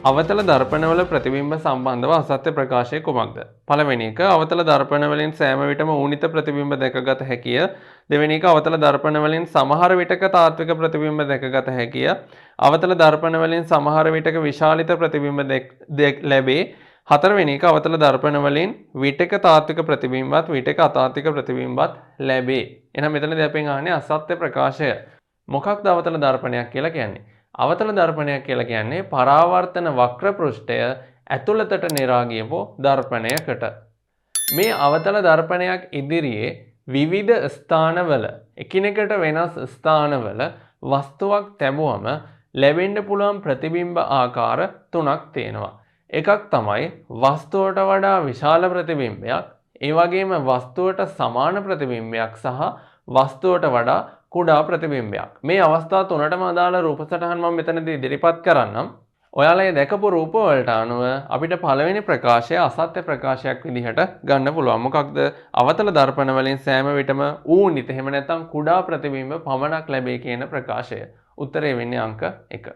අවතල දර්පණවල ප්‍රතිබිම්බ සම්බන්ධව අසත්‍ය ප්‍රකාශය කුමක්ද? පළවෙනි එක අවතල දර්පණ වලින් සෑම විටම ඌනිත ප්‍රතිබිම්බ දැකගත හැකිය. දෙවෙනි එක අවතල දර්පණ වලින් සමහර විටක තාත්වික ප්‍රතිබිම්බ දැකගත හැකිය. අවතල දර්පණ වලින් සමහර විටක විශාලිත ප්‍රතිබිම්බ ලැබේ. හතරවෙනි එක අවතල දර්පණ වලින් විටක තාත්වික ප්‍රතිබිම්බත් විටක අතාත්වික ප්‍රතිබිම්බත් ලැබේ. එහෙනම් මෙතනදී අපෙන් අහන්නේ අසත්‍ය ප්‍රකාශය. මොකක්ද අවතල දර්පණයක් කියලා කියන්නේ? අවතල දර්පණයක් කියලා කියන්නේ පරාවර්තන වක්‍ර පෘෂ්ඨය ඇතුළතට නිරා ගියපු දර්පණයකට. මේ අවතල දර්පණයක් ඉදිරියේ විවිධ ස්ථානවල එකිනෙකට වෙනස් ස්ථානවල වස්තුවක් තැබුවම ලැබෙන්න පුළුවන් ප්‍රතිබිම්බ ආකාර තුනක් තියෙනවා. එකක් තමයි වස්තුවට වඩා විශාල ප්‍රතිබිම්බයක්, ඒ වගේම වස්තුවට සමාන ප්‍රතිබිම්බයක් සහ වස්තුවට වඩා කුඩා ප්‍රතිබිම්බයක්. මේ අවස්ථා තුනටම අදාළ රූප සටහන් මම මෙතනදී ඉදිරිපත් කරන්නම්. ඔයාලා දැකපු රූප වලට අනුව අපිට පළවෙනි ප්‍රකාශය අසත්‍ය ප්‍රකාශයක් විදිහට ගන්න පුළුවන්. මොකක්ද? අවතල දර්පණ වලින් සෑම විටම ඌනිත එහෙම නැත්නම් කුඩා ප්‍රතිබිම්බ පමණක් ලැබේ කියන ප්‍රකාශය. උත්තරේ වෙන්නේ අංක 1.